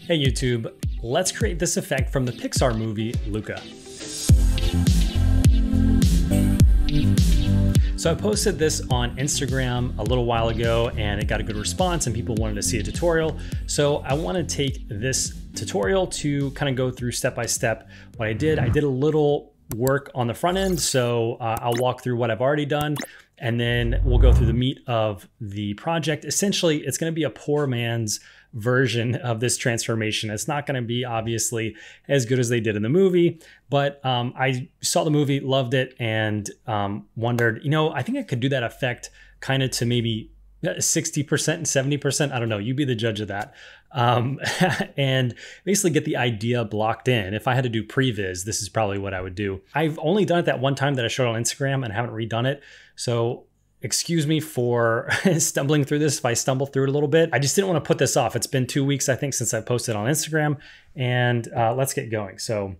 Hey YouTube, let's create this effect from the Pixar movie, Luca. So I posted this on Instagram a little while ago and it got a good response and people wanted to see a tutorial. So I want to take this tutorial to kind of go through step by step what I did. I did a little work on the front end, so I'll walk through what I've already done and then we'll go through the meat of the project. Essentially, it's going to be a poor man's version of this transformation. It's not going to be obviously as good as they did in the movie, but I saw the movie, loved it, and wondered, I think I could do that effect kind of to maybe 60% and 70%. I don't know. You be the judge of that. And basically get the idea blocked in. If I had to do previs, this is probably what I would do. I've only done it that one time that I showed on Instagram and I haven't redone it. So excuse me for stumbling through this if I stumble through it a little bit. I just didn't want to put this off. It's been 2 weeks, I think, since I posted on Instagram, and let's get going. So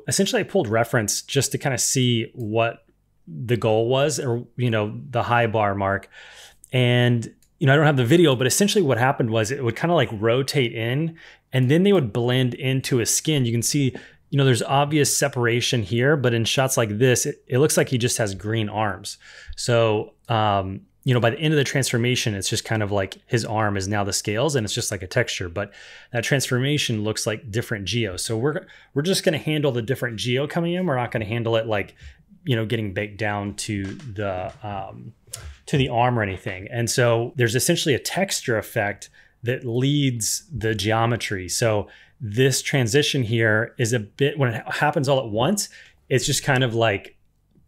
essentially I pulled reference just to kind of see what the goal was, or, the high bar mark. And, I don't have the video, but essentially what happened was it would kind of like rotate in and then they would blend into a skin. You can see, there's obvious separation here, but in shots like this, it looks like he just has green arms. So, by the end of the transformation, it's just kind of like his arm is now the scales and it's just like a texture, but that transformation looks like different geos. So we're just going to handle the different geo coming in. We're not going to handle it like, getting baked down to the arm or anything. And so there's essentially a texture effect that leads the geometry. So this transition here is a bit, when it happens all at once, it's just kind of like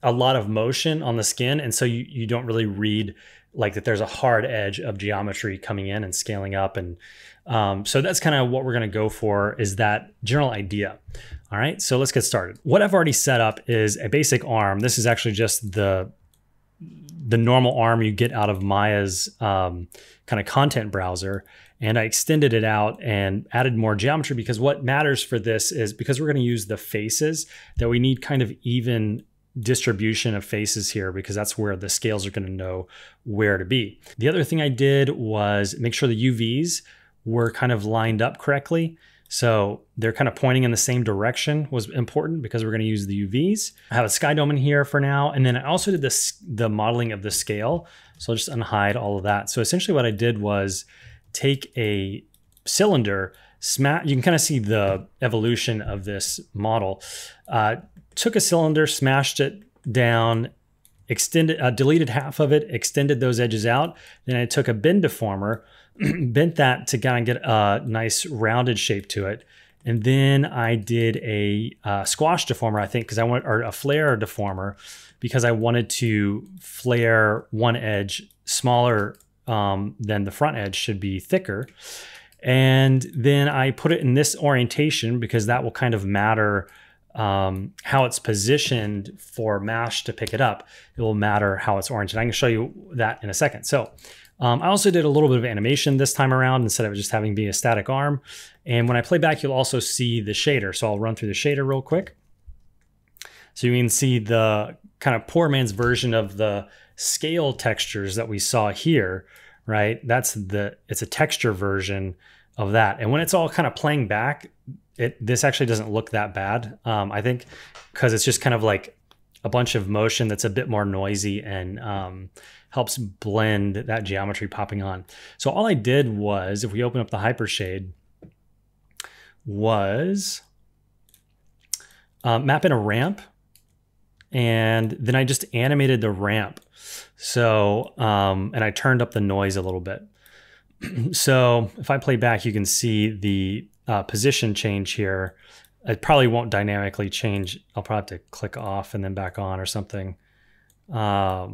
a lot of motion on the skin. And so you don't really read like that there's a hard edge of geometry coming in and scaling up. And so that's kind of what we're going to go for, is that general idea. All right, so let's get started. What I've already set up is a basic arm. This is actually just the normal arm you get out of Maya's kind of content browser. And I extended it out and added more geometry because what matters for this is, because we're going to use the faces, that we need kind of even distribution of faces here, because that's where the scales are going to know where to be. The other thing I did was make sure the UVs were kind of lined up correctly. So they're kind of pointing in the same direction was important because we're going to use the UVs. I have a sky dome in here for now. And then I also did the modeling of the scale. So I'll just unhide all of that. So essentially what I did was take a cylinder, you can kind of see the evolution of this model. Took a cylinder, smashed it down, deleted half of it, extended those edges out. Then I took a bend deformer, bent that to kind of get a nice rounded shape to it. And then I did a squash deformer, I think, or a flare deformer, because I wanted to flare one edge smaller than the front edge, should be thicker. And then I put it in this orientation because that will kind of matter how it's positioned for MASH to pick it up. It will matter how it's oriented. I can show you that in a second. So I also did a little bit of animation this time around instead of just having be a static arm. And when I play back, you'll also see the shader. So I'll run through the shader real quick. So you can see the kind of poor man's version of the scale textures that we saw here, right? It's a texture version of that. And when it's all kind of playing back, this actually doesn't look that bad. I think because it's just kind of like a bunch of motion that's a bit more noisy and helps blend that geometry popping on. So all I did was, if we open up the hypershade, was map in a ramp. And then I just animated the ramp. So, and I turned up the noise a little bit. So if I play back, you can see the position change here. It probably won't dynamically change. I'll probably have to click off and then back on or something. I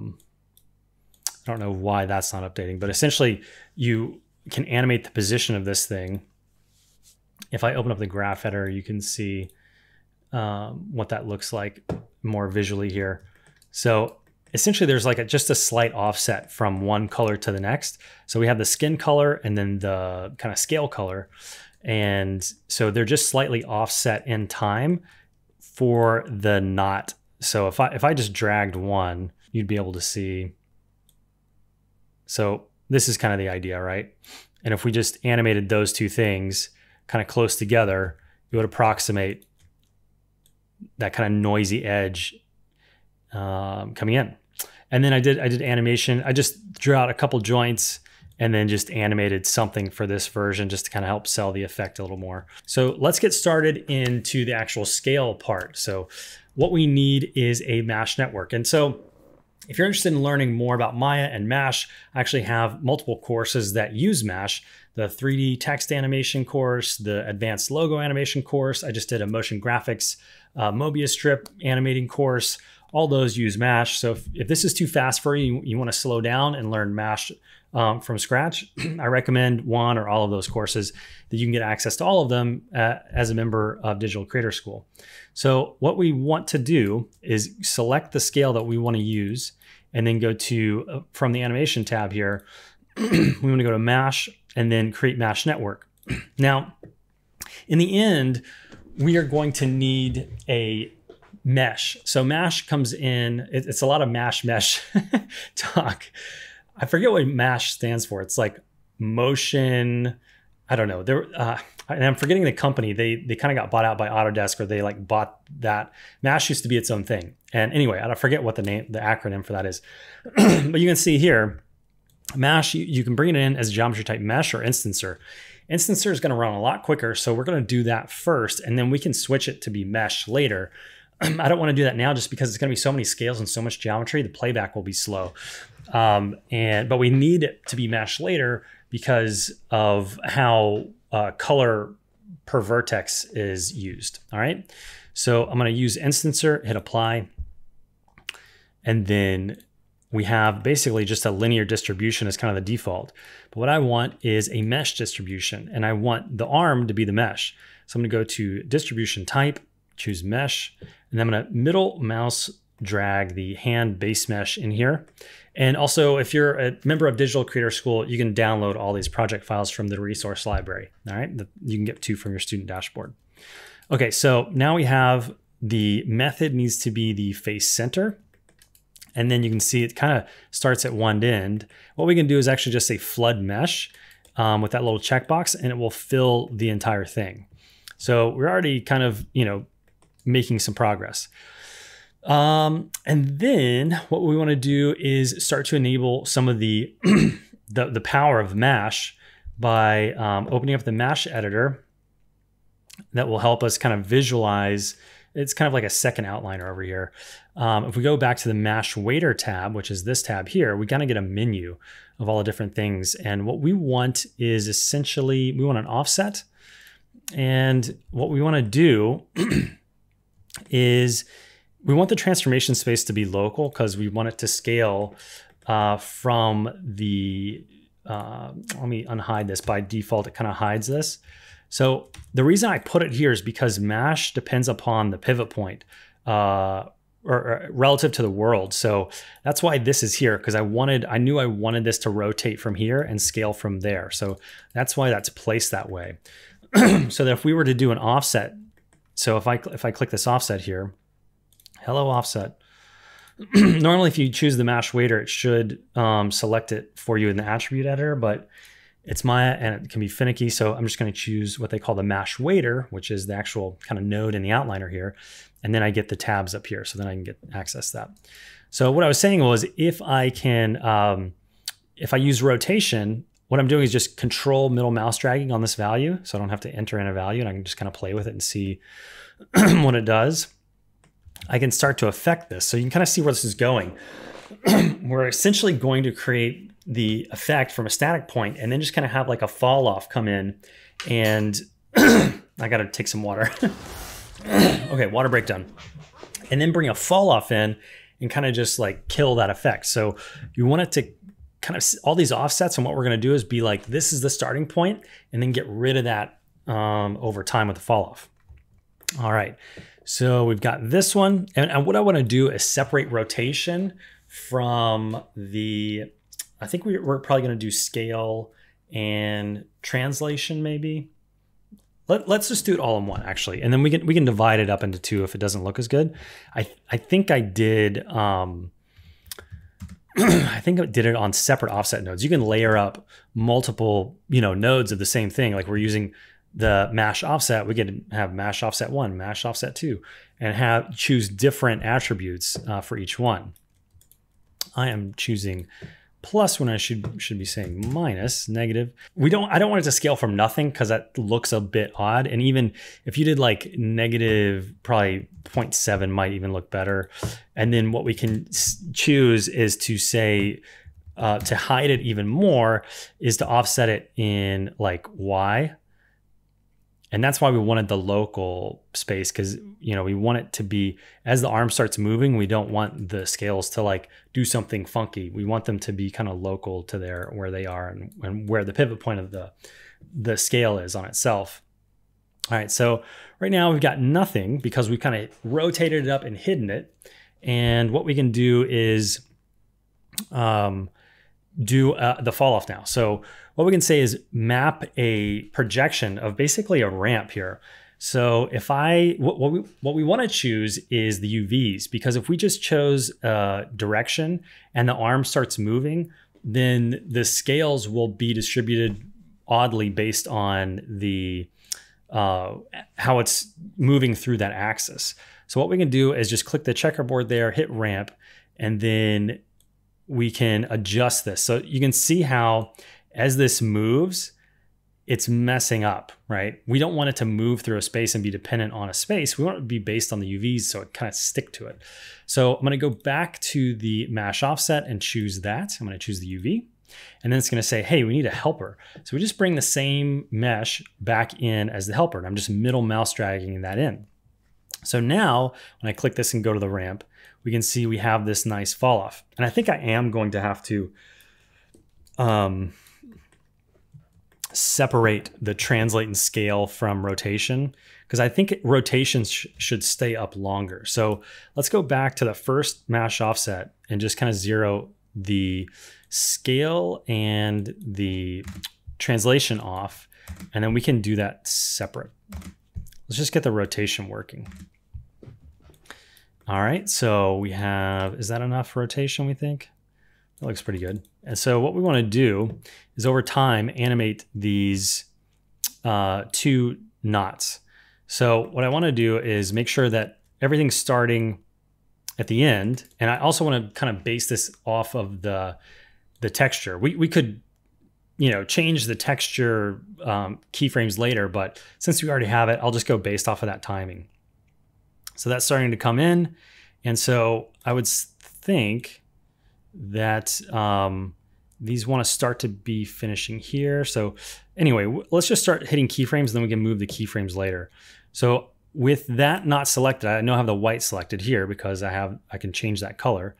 don't know why that's not updating, but essentially you can animate the position of this thing. If I open up the graph editor, you can see what that looks like more visually here. So essentially there's like just a slight offset from one color to the next. So we have the skin color and then the kind of scale color. And so they're just slightly offset in time for the knot. So if I just dragged one, you'd be able to see. So this is kind of the idea, right? And if we just animated those two things kind of close together, it would approximate that kind of noisy edge coming in. And then I did animation. I just drew out a couple joints and then just animated something for this version just to kind of help sell the effect a little more. So let's get started into the actual scale part. So what we need is a mesh network. And so if you're interested in learning more about Maya and Mesh, I actually have multiple courses that use Mesh. The 3D text animation course, the advanced logo animation course. I just did a motion graphics Mobius strip animating course. All those use Mesh. So if this is too fast for you, you want to slow down and learn Mesh from scratch, I recommend one or all of those courses that you can get access to all of them as a member of Digital Creator School. So what we want to do is select the scale that we want to use and then go to, from the animation tab here, we want to go to Mesh and then create Mesh network. Now, in the end, we are going to need a mesh. So mesh comes in, it's a lot of mesh talk. I forget what MASH stands for. It's like motion, I don't know. And I'm forgetting the company. They kind of got bought out by Autodesk, or they like bought that. MASH used to be its own thing. And anyway, I forget what the acronym for that is. But you can see here, MASH, you can bring it in as a geometry type mesh or instancer. Instancer is going to run a lot quicker. So we're going to do that first, and then we can switch it to be mesh later. I don't want to do that now just because it's going to be so many scales and so much geometry, the playback will be slow. But we need it to be mesh later because of how color per vertex is used. All right. So I'm going to use instancer, hit apply. And then we have basically just a linear distribution as kind of the default. But what I want is a mesh distribution, and I want the arm to be the mesh. So I'm going to go to distribution type, choose mesh, and then I'm going to middle mouse drag the hand base mesh in here. And also, if you're a member of Digital Creator School, you can download all these project files from the resource library. All right, you can get 2 from your student dashboard. Okay, so now we have the method needs to be the face center. And then you can see it kind of starts at one end. What we can do is actually just say flood mesh with that little checkbox, and it will fill the entire thing. So we're already kind of, making some progress. And then what we want to do is start to enable some of the the power of Mesh by opening up the Mesh editor. That will help us kind of visualize. It's kind of like a second outliner over here. If we go back to the Mesh Waiter tab, which is this tab here, we kind of get a menu of all the different things. And what we want is essentially, we want an offset. And what we want to do is we want the transformation space to be local because we want it to scale from the, let me unhide this. By default, it kind of hides this. So the reason I put it here is because Mesh depends upon the pivot point or relative to the world. So that's why this is here, because I knew I wanted this to rotate from here and scale from there. So that's why that's placed that way. So that if we were to do an offset, so if I click this offset here, hello offset. Normally, if you choose the Mesh Waiter, it should select it for you in the attribute editor, but it's Maya and it can be finicky. So I'm just going to choose what they call the Mesh Waiter, which is the actual kind of node in the outliner here. And then I get the tabs up here. So then I can get access to that. So what I was saying was if I use rotation, what I'm doing is just control middle mouse dragging on this value. So I don't have to enter in a value, and I can just kind of play with it and see what it does. I can start to affect this. So you can kind of see where this is going. We're essentially going to create the effect from a static point and then just kind of have like a fall off come in. And I got to take some water. Okay, water break done. And then bring a fall off in and kind of just like kill that effect. So you want it to kind of, all these offsets, and what we're going to do is be like, this is the starting point, and then get rid of that over time with the fall off. All right. So we've got this one. And what I want to do is separate rotation from the, I think we're probably going to do scale and translation maybe. Let's just do it all in one actually. And then we can divide it up into 2 if it doesn't look as good. I think I did, I think it did it on separate offset nodes. You can layer up multiple, nodes of the same thing. Like we're using the mash offset, we could have mash offset 1, mash offset 2, and choose different attributes for each one. I am choosing plus when I should be saying minus, negative. I don't want it to scale from nothing because that looks a bit odd. And even if you did like negative, probably 0.7 might even look better. And then what we can choose is to say, to hide it even more, is to offset it in like Y. And that's why we wanted the local space, because we want it to be, as the arm starts moving, we don't want the scales to like do something funky. We want them to be kind of local to where they are and where the pivot point of the scale is on itself. All right, so right now we've got nothing because we kind of rotated it up and hidden it. And what we can do is do the fall off now. So what we can say is map a projection of basically a ramp here. So if what we want to choose is the UVs, because if we just chose direction and the arm starts moving, then the scales will be distributed oddly based on the how it's moving through that axis. So what we can do is just click the checkerboard there, hit ramp, and then we can adjust this. So you can see how as this moves, it's messing up, right? We don't want it to move through a space and be dependent on a space. We want it to be based on the UVs so it kind of stick to it. So I'm going to go back to the mash offset and choose that. I'm going to choose the UV. And then it's going to say, hey, we need a helper. So we just bring the same mesh back in as the helper. And I'm just middle mouse dragging that in. So now when I click this and go to the ramp, we can see we have this nice fall off. And I think I am going to have to separate the translate and scale from rotation, because I think rotations should stay up longer. So let's go back to the first mash offset and just kind of zero the scale and the translation off, and then we can do that separate. Let's just get the rotation working. All right, so we have, is that enough rotation, we think? That looks pretty good. And so what we want to do is over time animate these 2 knots. So what I want to do is make sure that everything's starting at the end. And I also want to kind of base this off of the texture. We could, change the texture keyframes later, but since we already have it, I'll just go based off of that timing. So that's starting to come in. And so I would think that these want to start to be finishing here. So anyway, let's just start hitting keyframes, and then we can move the keyframes later. So with that not selected, I know I have the white selected here because I can change that color.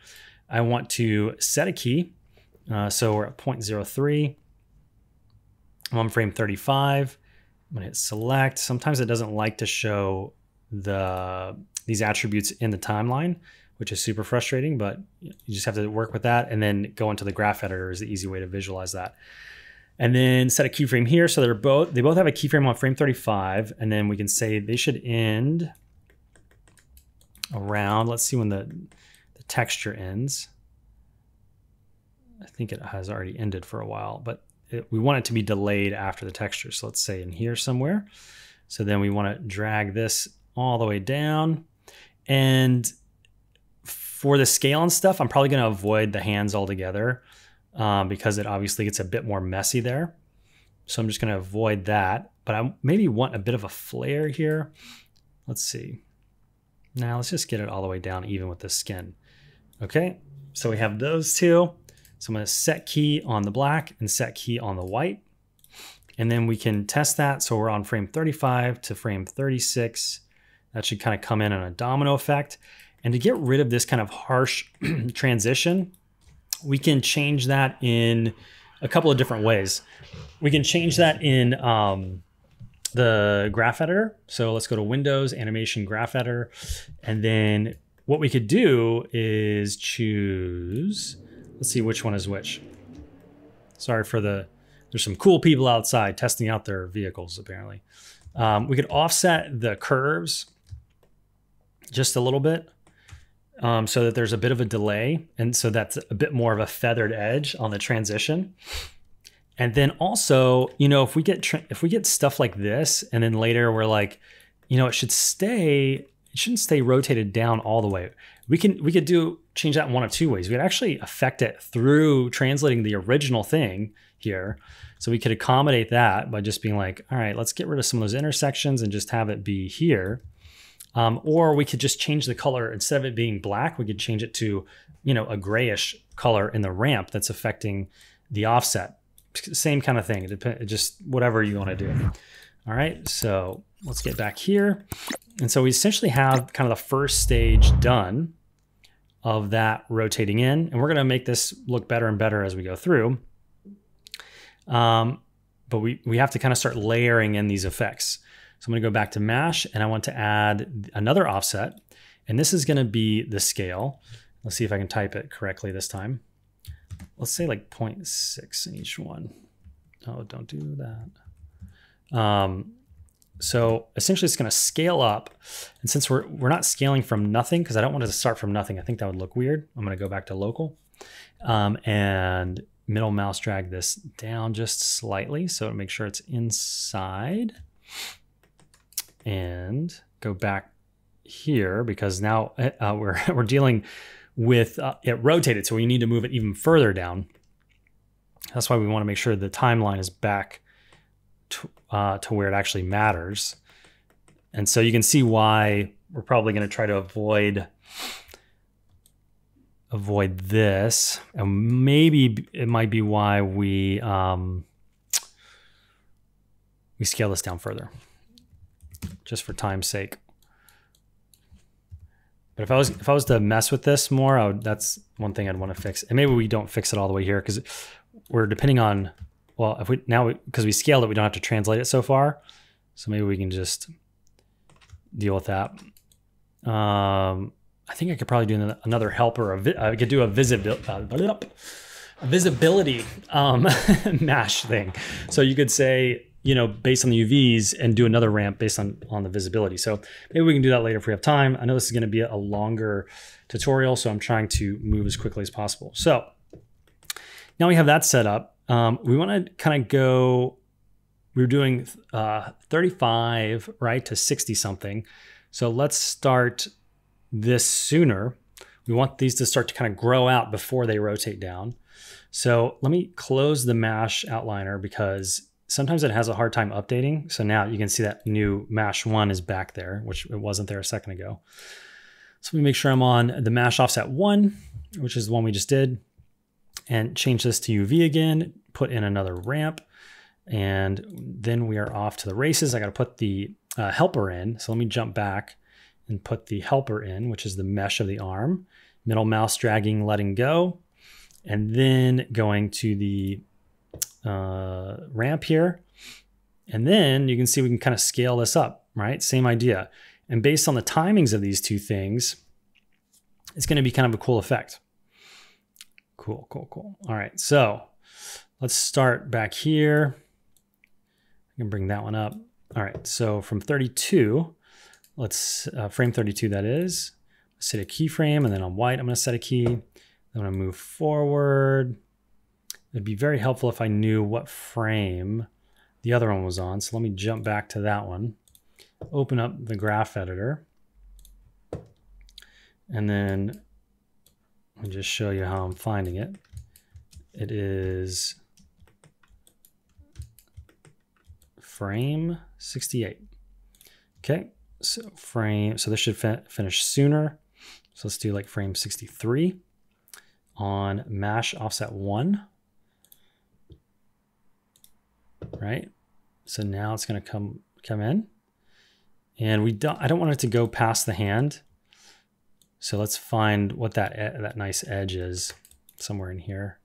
I want to set a key. So we're at 0.03. I'm on frame 35. I'm gonna hit select. Sometimes it doesn't like to show these attributes in the timeline, which is super frustrating, but you just have to work with that, and then go into the graph editor is the easy way to visualize that. And then set a keyframe here. So they both have a keyframe on frame 35, and then we can say they should end around, let's see when the texture ends. I think it has already ended for a while, but we want it to be delayed after the texture. So let's say in here somewhere. So then we want to drag this all the way down. And for the scale and stuff, I'm probably going to avoid the hands altogether because it obviously gets a bit more messy there. So I'm just going to avoid that. But I maybe want a bit of a flare here. Let's see. Now let's just get it all the way down even with the skin. Okay, so we have those two. So I'm going to set key on the black and set key on the white. And then we can test that. So we're on frame 35 to frame 36. That should kind of come in on a domino effect. And to get rid of this kind of harsh transition, we can change that in a couple of different ways. We can change that in the graph editor. So let's go to Windows, Animation, Graph Editor. And then what we could do is choose, let's see which one is which. Sorry for there's some cool people outside testing out their vehicles apparently. We could offset the curves just a little bit. so that there's a bit of a delay. And so that's a bit more of a feathered edge on the transition. And then also, you know, if we get stuff like this, and then later we're like, you know, it shouldn't stay rotated down all the way. We could change that in one of two ways. We could actually affect it through translating the original thing here. So we could accommodate that by just being like, all right, let's get rid of some of those intersections and just have it be here. Or we could just change the color. Instead of it being black, we could change it to, you know, a grayish color in the ramp that's affecting the offset. Same kind of thing. It just whatever you want to do. All right, so let's get back here. And so we essentially have kind of the first stage done of that rotating in. And we're going to make this look better and better as we go through. But we have to kind of start layering in these effects. So I'm going to go back to mesh, and I want to add another offset. And this is going to be the scale. Let's see if I can type it correctly this time. Let's say like 0.6 in each one. Oh, don't do that. So essentially it's going to scale up. And since we're not scaling from nothing, because I don't want it to start from nothing, I think that would look weird. I'm going to go back to local and middle mouse drag this down just slightly. So to make sure it's inside, and go back here because now we're dealing with it rotated. So we need to move it even further down. That's why we want to make sure the timeline is back to where it actually matters. And so you can see why we're probably going to try to avoid this. And maybe it might be why we scale this down further, just for time's sake. But if I was to mess with this more, that's one thing I'd want to fix. And maybe we don't fix it all the way here because we're depending on, well, because we scaled it, we don't have to translate it so far. So maybe we can just deal with that. I think I could probably do another helper. I could do a visibility mash thing. So you could say, you know, based on the UVs and do another ramp based on the visibility. So maybe we can do that later if we have time. I know this is going to be a longer tutorial, so I'm trying to move as quickly as possible. So now we have that set up. We want to kind of go, we were doing 35, right, to 60 something. So let's start this sooner. We want these to start to kind of grow out before they rotate down. So let me close the mesh outliner because sometimes it has a hard time updating. So now you can see that new mesh 1 is back there, which it wasn't there a second ago. So let me make sure I'm on the mesh offset 1, which is the one we just did, and change this to UV again, put in another ramp, and then we are off to the races. I got to put the helper in. So let me jump back and put the helper in, which is the mesh of the arm, middle mouse dragging, letting go, and then going to the ramp here. And then you can see we can kind of scale this up, right? Same idea. And based on the timings of these two things, it's going to be kind of a cool effect. Cool, cool, cool. All right, so let's start back here. I can bring that one up. All right, so from 32, let's frame 32 that is. Set a keyframe, and then on white, I'm going to set a key. I'm going to move forward. It'd be very helpful if I knew what frame the other one was on. So let me jump back to that one, open up the graph editor, and then let me just show you how I'm finding it. It is frame 68. Okay, so this should finish sooner. So let's do like frame 63 on mesh offset 1. Right, so now it's going to come in, and I don't want it to go past the hand. So let's find what that nice edge is somewhere in here.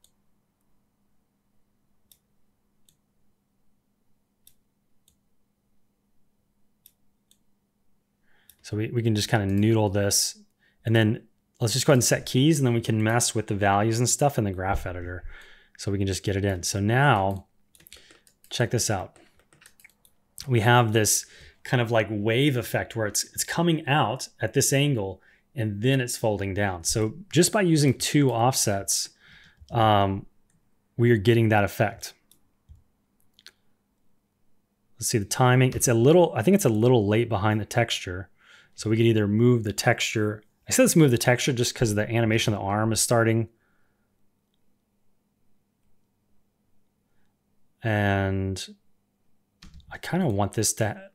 So we can just kind of noodle this, and then let's just go ahead and set keys, and then we can mess with the values and stuff in the graph editor, so we can just get it in. So now, check this out. We have this kind of like wave effect where it's coming out at this angle and then it's folding down. So just by using 2 offsets, we are getting that effect. Let's see the timing. It's a little, I think it's a little late behind the texture. So we could either move the texture. I said let's move the texture just because the animation of the arm is starting. And I kind of want this to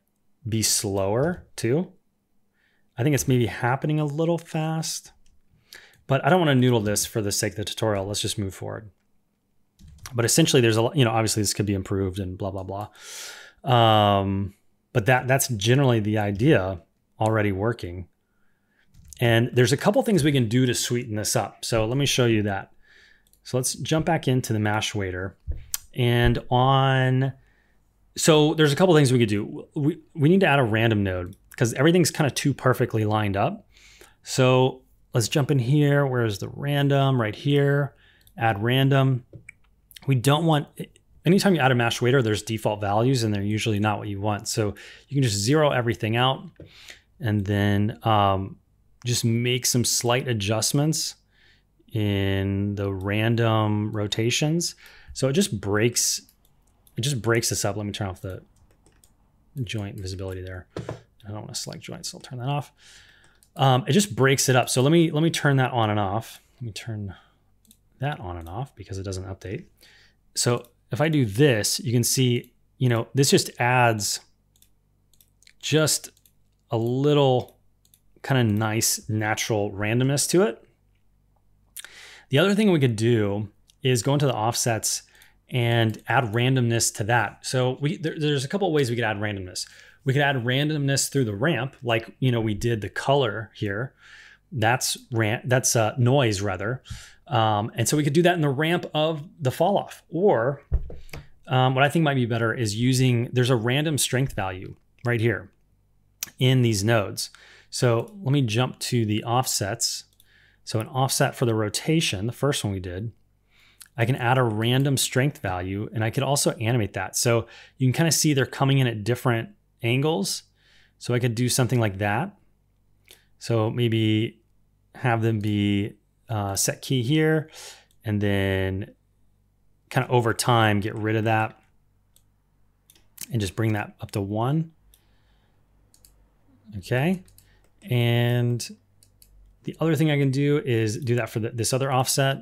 be slower too. I think it's maybe happening a little fast, but I don't want to noodle this for the sake of the tutorial. Let's just move forward. But essentially there's a, you know, obviously this could be improved and blah, blah, blah. But that's generally the idea already working. And there's a couple things we can do to sweeten this up. So let me show you that. So let's jump back into the mesh wader and so there's a couple things we could do. We need to add a random node because everything's kind of too perfectly lined up. So let's jump in here. Where's the random? Right here, add random. We don't want, anytime you add a mesh wader, there's default values and they're usually not what you want. So you can just zero everything out and then just make some slight adjustments in the random rotations. So it just breaks this up. Let me turn off the joint visibility there. I don't want to select joints, so I'll turn that off. It just breaks it up. So let me turn that on and off. Let me turn that on and off because it doesn't update. So if I do this, you can see, you know, this just adds just a little kind of nice natural randomness to it. The other thing we could do is go into the offsets and add randomness to that. So there's a couple of ways we could add randomness. We could add randomness through the ramp, like, you know, we did the color here. That's noise rather. And so we could do that in the ramp of the fall off. Or what I think might be better is there's a random strength value right here in these nodes. So let me jump to the offsets. So an offset for the rotation, the first one we did, I can add a random strength value and I could also animate that. So you can kind of see they're coming in at different angles. So I could do something like that. So maybe have them be set key here and then kind of over time get rid of that and just bring that up to 1. Okay. And the other thing I can do is do that for this other offset.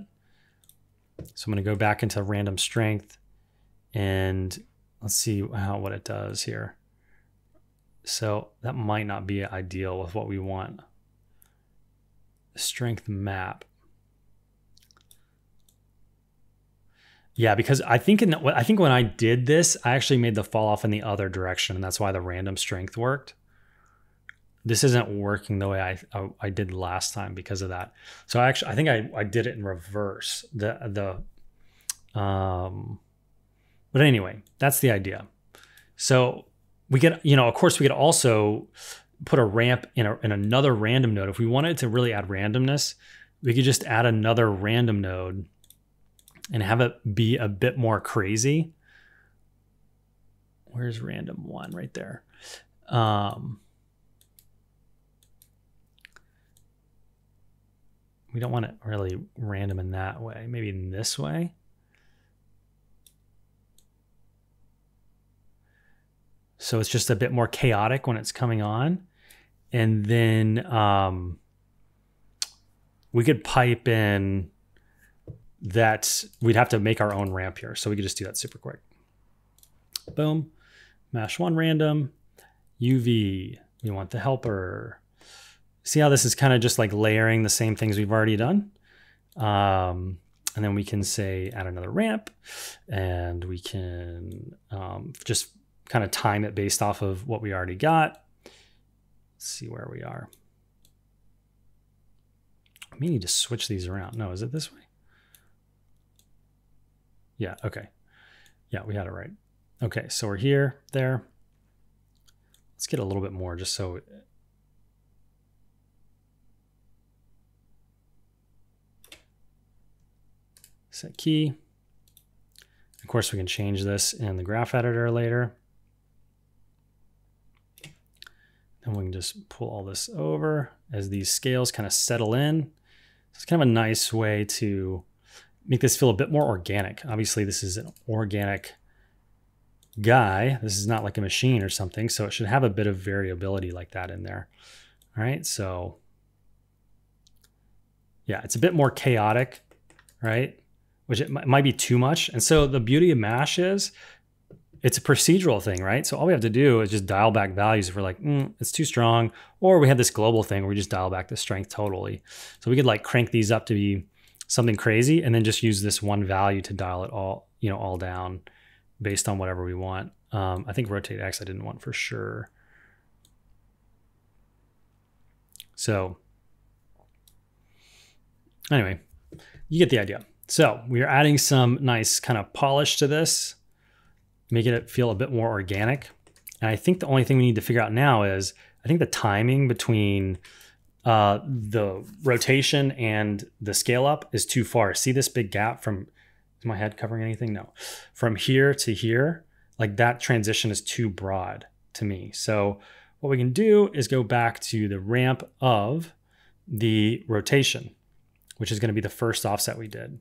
So I'm going to go back into random strength and let's see what it does here. So that might not be ideal with what we want. Strength map. Yeah, because I think when I did this, I actually made the fall off in the other direction, and that's why the random strength worked. This isn't working the way I did last time because of that. So I think I did it in reverse. But anyway, that's the idea. So we could, you know, of course we could also put a ramp in another random node. If we wanted to really add randomness, we could just add another random node and have it be a bit more crazy. Where's random 1 right there? We don't want it really random in that way. Maybe in this way. So it's just a bit more chaotic when it's coming on. And then we could pipe in that we'd have to make our own ramp here. So we could just do that super quick. Boom. Mesh 1 random. UV. We want the helper. See how this is kind of just like layering the same things we've already done? And then we can say add another ramp and we can just kind of time it based off of what we already got. Let's see where we are. I may need to switch these around. No, is it this way? Yeah, okay. Yeah, we had it right. Okay, so we're here, there. Let's get a little bit more just so... Set key. Of course, we can change this in the graph editor later. Then And we can just pull all this over as these scales kind of settle in. It's kind of a nice way to make this feel a bit more organic. Obviously, this is an organic guy. This is not like a machine or something, so it should have a bit of variability like that in there. All right, so yeah, it's a bit more chaotic, right? Which it might be too much. And so the beauty of Mesh is it's a procedural thing, right? So all we have to do is just dial back values if we're like, it's too strong, or we have this global thing where we just dial back the strength totally. So we could like crank these up to be something crazy and then just use this one value to dial it all, all down based on whatever we want. I think rotate X I didn't want for sure. So anyway, you get the idea. So we are adding some nice kind of polish to this, making it feel a bit more organic. And I think the only thing we need to figure out now is, I think the timing between the rotation and the scale up is too far. See this big gap from, is my head covering anything? No. From here to here, like that transition is too broad to me. So what we can do is go back to the ramp of the rotation, which is going to be the first offset we did.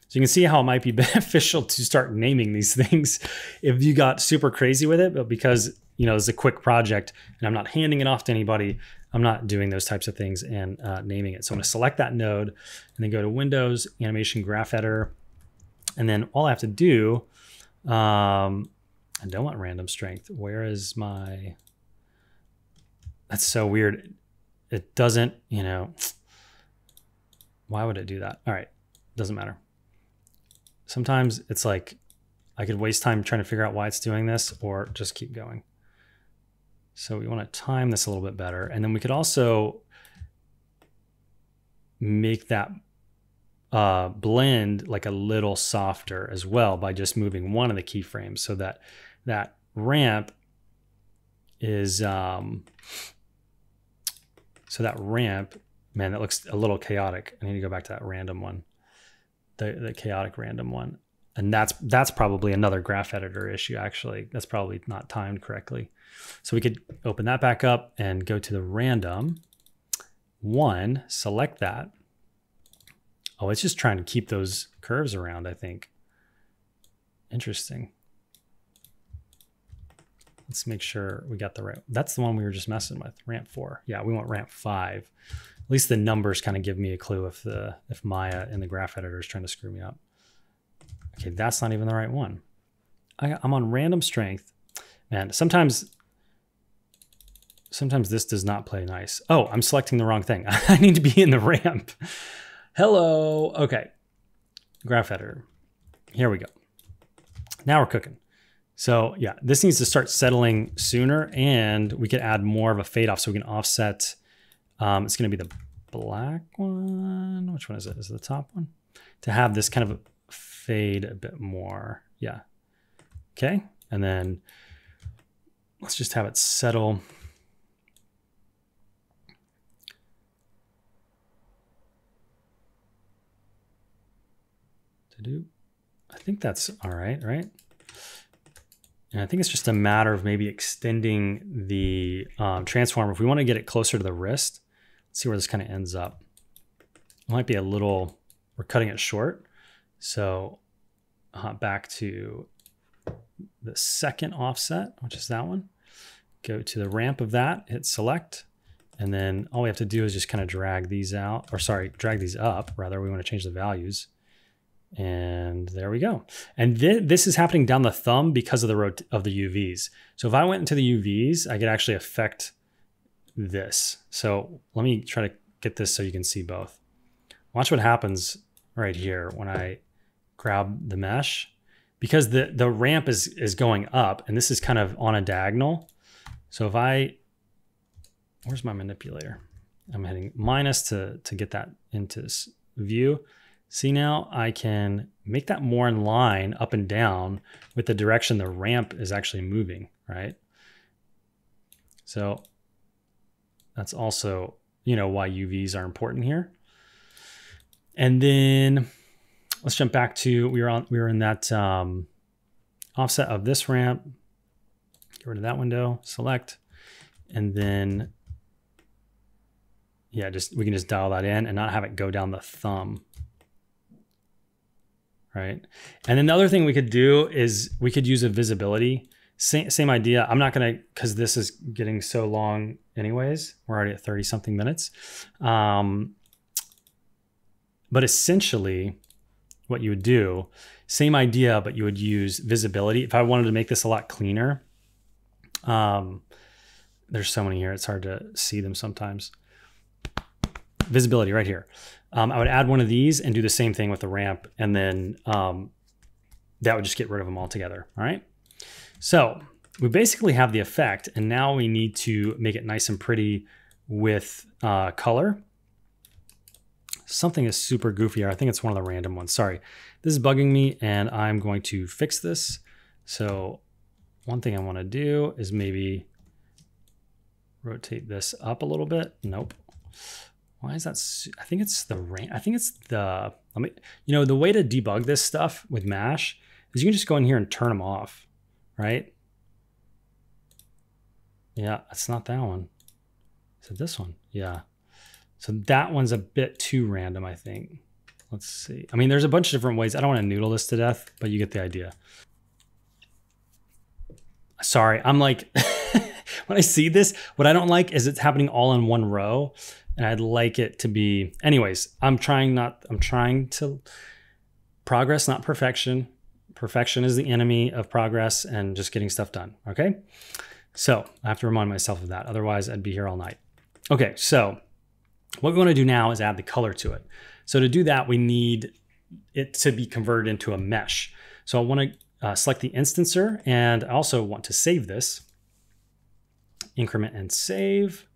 So you can see how it might be beneficial to start naming these things if you got super crazy with it, but because, it's a quick project and I'm not handing it off to anybody, I'm not doing those types of things and naming it. So I'm going to select that node and then go to Windows, Animation Graph Editor. And then all I have to do, I don't want random strength. Where is my, that's so weird. It doesn't, why would it do that? All right, doesn't matter. Sometimes it's like I could waste time trying to figure out why it's doing this or just keep going. So we want to time this a little bit better. And then we could also make that blend like a little softer as well by just moving one of the keyframes so that that ramp is, so that ramp, man, that looks a little chaotic. I need to go back to that random one. The chaotic random one. And that's probably another graph editor issue, actually. That's probably not timed correctly. So we could open that back up and go to the random one, select that. Oh, it's just trying to keep those curves around, I think. Interesting. Let's make sure we got the right. That's the one we were just messing with, ramp 4. Yeah, we want ramp 5. At least the numbers kind of give me a clue if Maya in the graph editor is trying to screw me up. Okay, that's not even the right one. I'm on random strength. Man, sometimes this does not play nice. Oh, I'm selecting the wrong thing. I need to be in the ramp. Hello. Okay, graph editor. Here we go. Now we're cooking. So yeah, this needs to start settling sooner, and we could add more of a fade off so we can offset. It's going to be the black one. Which one is it? Is it the top one? To have this kind of fade a bit more. Yeah. Okay. And then let's just have it settle. I think that's all right, right? And I think it's just a matter of maybe extending the transform. If we want to get it closer to the wrist, let's see where this kind of ends up. It might be a little, we're cutting it short. So back to the second offset, which is that one. Go to the ramp of that, hit select. And then all we have to do is just kind of drag these out, or sorry, drag these up. Rather, we want to change the values. And there we go. And this is happening down the thumb because of the UVs. So if I went into the UVs, I could actually affect this. So let me try to get this so you can see both. Watch what happens right here when I grab the mesh, because the ramp is going up and this is kind of on a diagonal. So if where's my manipulator? I'm hitting minus to get that into view. See, now I can make that more in line up and down with the direction the ramp is actually moving, right? So that's also, why UVs are important here. And then let's jump back to, we were in that offset of this ramp. Get rid of that window, select, And then, yeah, we can just dial that in and not have it go down the thumb. Right. And then the other thing we could do is we could use a visibility. Same idea. I'm not going to, because this is getting so long anyways. We're already at 30 something minutes. But essentially what you would do, same idea, but you would use visibility. If I wanted to make this a lot cleaner, there's so many here, it's hard to see them sometimes. Visibility right here. I would add one of these and do the same thing with the ramp, and then that would just get rid of them altogether. All right. So we basically have the effect, and now we need to make it nice and pretty with color. Something is super goofy here. I think it's one of the random ones. Sorry. This is bugging me, and I'm going to fix this. So one thing I want to do is maybe rotate this up a little bit. Nope. Why is that? I think it's the rain. I think it's the, you know, the way to debug this stuff with Mesh is you can just go in here and turn them off, right? Yeah, it's not that one. Is it this one? Yeah. So that one's a bit too random, I think. Let's see. I mean, there's a bunch of different ways. I don't want to noodle this to death, but you get the idea. Sorry, I'm like, when I see this, what I don't like is it's happening all in one row. And I'd like it to be, anyways, I'm trying to progress, not perfection. Perfection is the enemy of progress and just getting stuff done. Okay. So I have to remind myself of that. Otherwise I'd be here all night. Okay. So what we want to do now is add the color to it. So to do that, we need it to be converted into a mesh. So I want to select the instancer, and I also want to save this. Increment and save.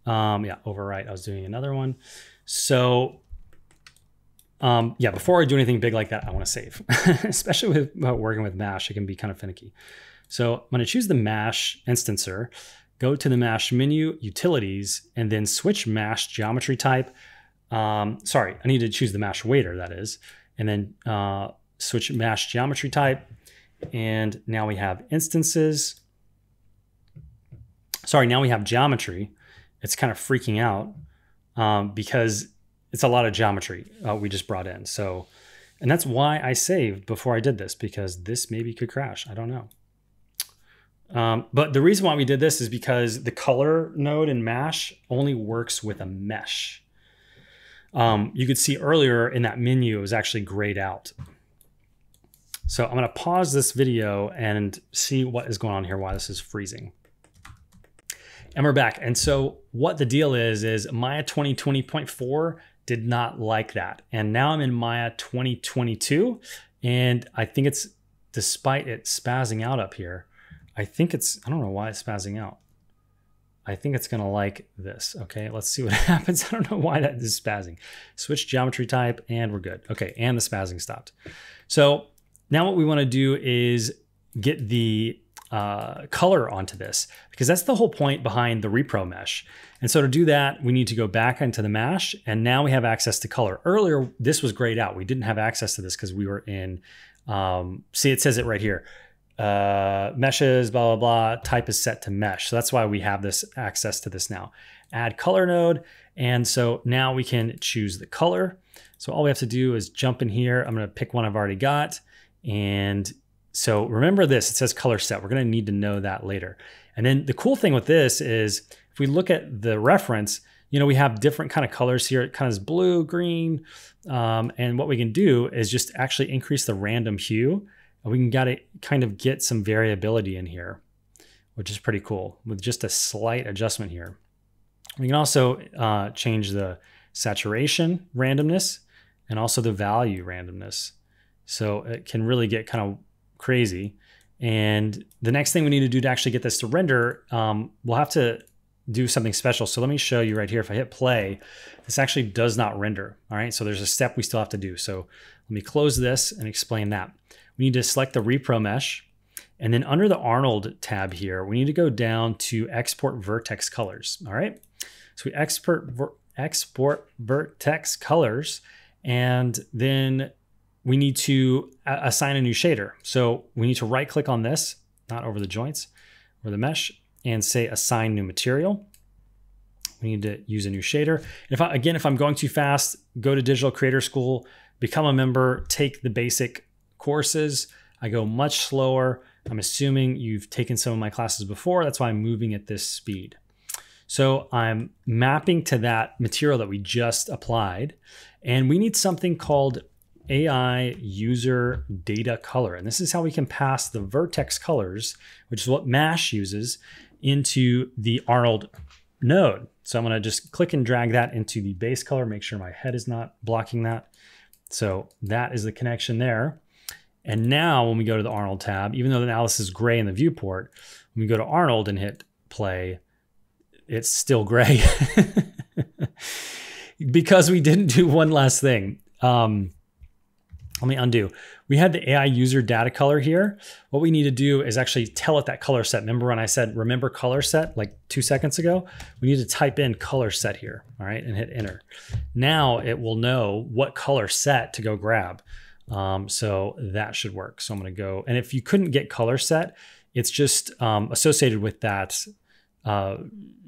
Yeah, overwrite. I was doing another one. So yeah, before I do anything big like that, I want to save, especially with working with Mesh. It can be kind of finicky. So I'm going to choose the Mesh instancer, go to the Mesh menu, utilities, and then switch Mesh geometry type. Sorry, I need to choose the Mesh waiter, that is, and then switch Mesh geometry type. And now we have instances. Sorry, now we have geometry. It's kind of freaking out because it's a lot of geometry we just brought in. So, and that's why I saved before I did this, because this maybe could crash. I don't know. But the reason why we did this is because the color node in Mesh only works with a mesh. You could see earlier in that menu, it was actually grayed out. So I'm going to pause this video and see what is going on here, why this is freezing. And we're back. And so what the deal is Maya 2020.4 did not like that. And now I'm in Maya 2022. And I think it's, despite it spazzing out up here, I think it's, I don't know why it's spazzing out. I think it's gonna like this. Okay, let's see what happens. I don't know why that is spazzing. Switch geometry type and we're good. Okay, and the spazzing stopped. So now what we wanna do is get the color onto this, because that's the whole point behind the repro mesh. And so to do that, we need to go back into the mesh, and now we have access to color. Earlier, this was grayed out. We didn't have access to this because we were in, see, it says it right here. Meshes, blah, blah, blah, type is set to mesh. So that's why we have this access to this now. Add color node. And so now we can choose the color. So all we have to do is jump in here. I'm going to pick one I've already got. And so remember this, it says color set. We're going to need to know that later. And then the cool thing with this is if we look at the reference, you know, we have different kind of colors here. It kind of is blue, green. And what we can do is just actually increase the random hue. And we can kind of get some variability in here, which is pretty cool with just a slight adjustment here. We can also change the saturation randomness and also the value randomness. So it can really get kind of crazy. And the next thing we need to do to actually get this to render, we'll have to do something special. So let me show you right here. If I hit play, this actually does not render. All right, so there's a step we still have to do. So let me close this and explain that. We need to select the repro mesh. And then under the Arnold tab here, we need to go down to export vertex colors. All right, so we export vertex colors, and then we need to assign a new shader. So we need to right click on this, not over the joints or the mesh, and say assign new material. We need to use a new shader. If I'm going too fast, go to Digital Creator School, become a member, take the basic courses. I go much slower. I'm assuming you've taken some of my classes before. That's why I'm moving at this speed. So I'm mapping to that material that we just applied. And we need something called AI user data color. And this is how we can pass the vertex colors, which is what MASH uses, into the Arnold node. So I'm going to just click and drag that into the base color, make sure my head is not blocking that. So that is the connection there. And now when we go to the Arnold tab, even though now this is gray in the viewport, when we go to Arnold and hit play, it's still gray because we didn't do one last thing. Let me undo. We had the AI user data color here. What we need to do is actually tell it that color set. Remember when I said, remember color set like 2 seconds ago? We need to type in color set here, all right, and hit enter. Now it will know what color set to go grab. So that should work. So I'm gonna go, and if you couldn't get color set, it's just associated with that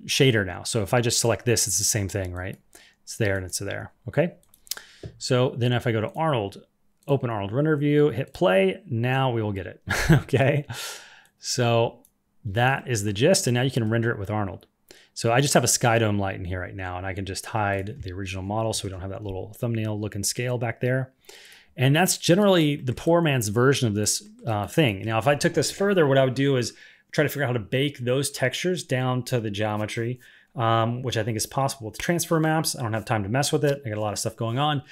shader now. So if I just select this, it's the same thing, right? It's there and it's there, okay? So then if I go to Arnold, open Arnold render view, hit play, now we will get it, okay? So that is the gist, and now you can render it with Arnold. So I just have a sky dome light in here right now, and I can just hide the original model so we don't have that little thumbnail look and scale back there. And that's generally the poor man's version of this thing. Now, if I took this further, what I would do is try to figure out how to bake those textures down to the geometry, which I think is possible with transfer maps. I don't have time to mess with it. I got a lot of stuff going on,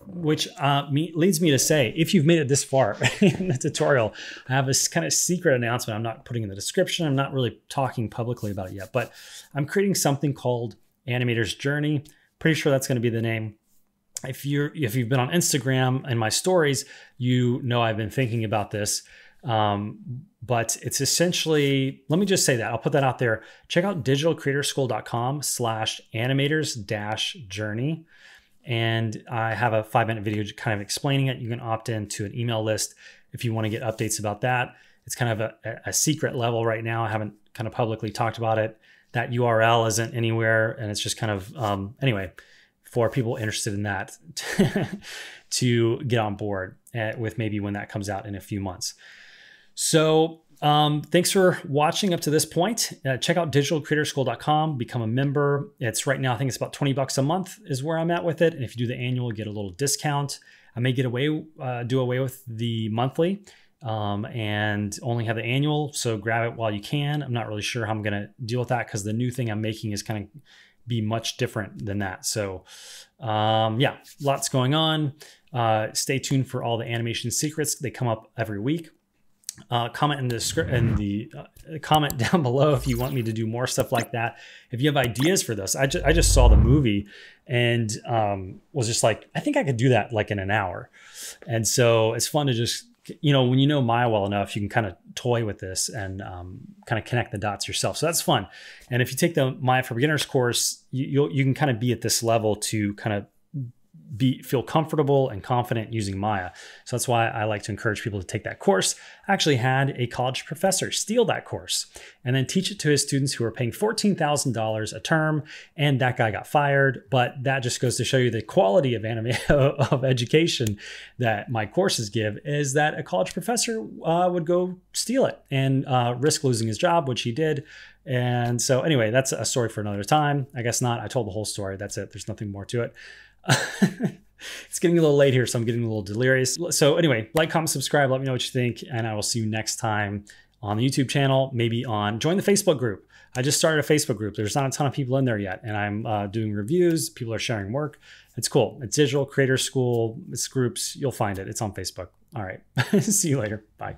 which leads me to say, if you've made it this far in the tutorial, I have this kind of secret announcement I'm not putting in the description. I'm not really talking publicly about it yet, but I'm creating something called Animator's Journey. Pretty sure that's going to be the name. If you've been on Instagram and my stories, you know I've been thinking about this. But it's essentially, let me just say that. I'll put that out there. Check out digitalcreatorschool.com/animators-journey. And I have a 5-minute video kind of explaining it. You can opt into an email list if you want to get updates about that. It's kind of a secret level right now. I haven't kind of publicly talked about it. That URL isn't anywhere. And it's just kind of, anyway, for people interested in that to get on board with maybe when that comes out in a few months. So thanks for watching up to this point. Check out digitalcreatorschool.com, become a member. It's right now, I think it's about $20 a month is where I'm at with it. And if you do the annual, you get a little discount. I may do away with the monthly and only have the annual. So grab it while you can. I'm not really sure how I'm going to deal with that because the new thing I'm making is kind of be much different than that. So yeah, lots going on. Stay tuned for all the animation secrets. They come up every week. Comment in the comment down below if you want me to do more stuff like that. If you have ideas for this, I just saw the movie and was just like, I think I could do that like in an hour. And so it's fun to just, you know, when you know Maya well enough, you can kind of toy with this and kind of connect the dots yourself. So that's fun. And if you take the Maya for Beginners course, you can kind of be at this level to kind of feel comfortable and confident using Maya. So that's why I like to encourage people to take that course. I actually had a college professor steal that course and then teach it to his students who were paying $14,000 a term. And that guy got fired. But that just goes to show you the quality of education that my courses give is that a college professor would go steal it and risk losing his job, which he did. And so anyway, that's a story for another time. I guess not. I told the whole story. That's it. There's nothing more to it. It's getting a little late here, so I'm getting a little delirious. So anyway, like, comment, subscribe, let me know what you think, and I will see you next time on the YouTube channel, maybe join the Facebook group. I just started a Facebook group. There's not a ton of people in there yet, and I'm doing reviews. People are sharing work. It's cool. It's Digital Creator School. It's groups. You'll find it. It's on Facebook. All right. See you later. Bye.